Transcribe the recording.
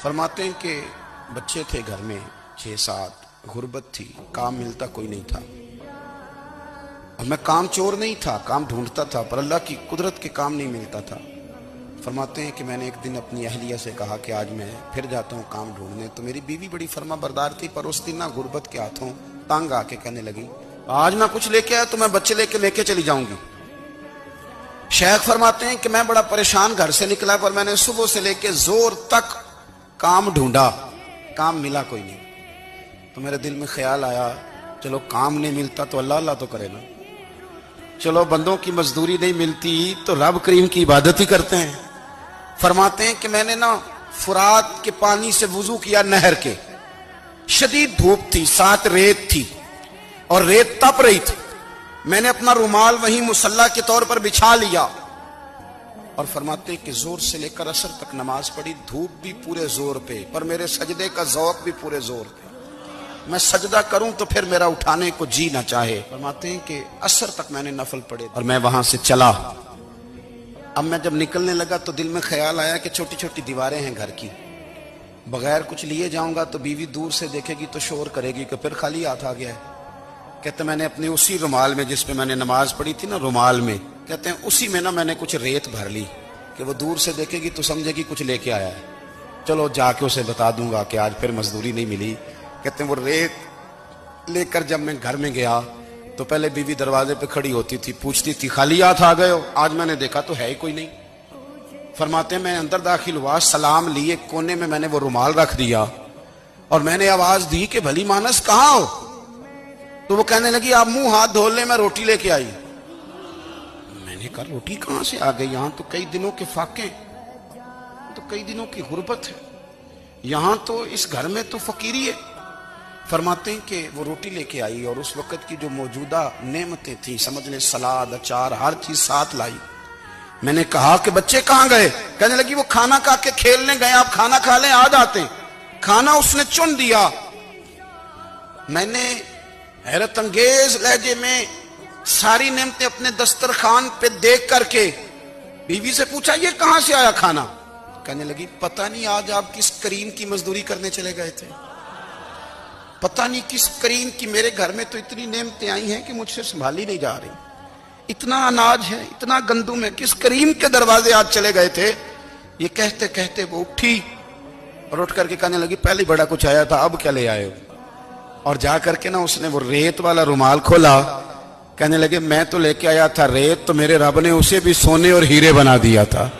फरमाते हैं कि बच्चे थे घर में 6-7, गुर्बत थी, काम मिलता कोई नहीं था। और मैं काम चोर नहीं था, काम ढूंढता था, पर अल्लाह की कुदरत के काम नहीं मिलता था। फरमाते हैं कि मैंने एक दिन अपनी अहलिया से कहा कि आज मैं फिर जाता हूँ काम ढूंढने। तो मेरी बीवी बड़ी फर्मा बरदार थी, पर उस दिन ना गुर्बत के हाथों तंग आके कहने लगी, आज मैं कुछ लेके आया तो मैं बच्चे लेके चली जाऊंगी। शेख फरमाते हैं कि मैं बड़ा परेशान घर से निकला, पर मैंने सुबह से लेके जोर तक काम ढूंढा, काम मिला कोई नहीं। तो मेरे दिल में ख्याल आया, चलो काम नहीं मिलता तो अल्लाह अल्लाह तो करे ना, चलो बंदों की मजदूरी नहीं मिलती तो रब करीम की इबादत ही करते हैं। फरमाते हैं कि मैंने ना फुरात के पानी से वुजू किया, नहर के, शदीद धूप थी, साथ रेत थी और रेत तप रही थी। मैंने अपना रुमाल वहीं मुसल्ला के तौर पर बिछा लिया और फरमाते हैं कि जोर से लेकर असर तक नमाज पढ़ी, धूप भी पूरे जोर पे, पर मेरे सजदे का ज़ौक़ भी पूरे जोर पे। मैं सजदा करूं तो फिर मेरा उठाने को जी ना चाहे। फरमाते हैं कि असर तक मैंने नफल पढ़े और मैं वहां से चला। अब मैं जब निकलने लगा तो दिल में ख्याल आया कि छोटी छोटी दीवारें हैं घर की, बगैर कुछ लिए जाऊंगा तो बीवी दूर से देखेगी तो शोर करेगी कि फिर खाली हाथ आ गया है। कहते मैंने अपने उसी रुमाल में जिसपे मैंने नमाज पढ़ी थी ना, रुमाल में, कहते हैं उसी में ना मैंने कुछ रेत भर ली कि वो दूर से देखेगी तो समझेगी कुछ लेके आया है। चलो जाके उसे बता दूंगा कि आज फिर मजदूरी नहीं मिली। कहते हैं वो रेत लेकर जब मैं घर में गया तो पहले बीवी दरवाजे पे खड़ी होती थी, पूछती थी खाली हाथ आ गए हो? आज मैंने देखा तो है ही कोई नहीं। फरमाते हैं मैं अंदर दाखिल हुआ, सलाम लिए, कोने में मैंने वो रुमाल रख दिया और मैंने आवाज दी कि भली मानस कहाँ हो? तो वो कहने लगी आप मुंह हाथ धो ले, मैं रोटी लेके आई। मैंने कहा रोटी कहां से आ गई? यहां तो कई दिनों के फाके, तो कई दिनों की गुर्बत है, यहां तो इस घर में तो फकीरी है। फरमाते हैं कि वो रोटी लेके आई और उस वक्त की जो मौजूदा नेमतें थी, समझ लें सलाद, अचार, हर चीज साथ लाई। मैंने कहा कि बच्चे कहां गए? कहने लगी वो खाना खा के खेलने गए, आप खाना खा लें आ जाते। खाना उसने चुन दिया। मैंने हैरत अंगेज लहजे में सारी नेमतें अपने दस्तरखान पे देख करके बीवी से पूछा ये कहां से आया खाना? कहने लगी पता नहीं आज आप किस करीम की मजदूरी करने चले गए थे, पता नहीं किस करीम की, मेरे घर में तो इतनी नेमतें आई हैं कि मुझसे संभाली नहीं जा रही, इतना अनाज है, इतना गंदुम है, किस करीम के दरवाजे आज चले गए थे? ये कहते कहते वो उठी और उठ करके कहने लगी पहले बड़ा कुछ आया था, अब क्या ले आए हो? और जा करके ना उसने वो रेत वाला रुमाल खोला। कहने लगे मैं तो लेके आया था रेत, तो मेरे रब ने उसे भी सोने और हीरे बना दिया था।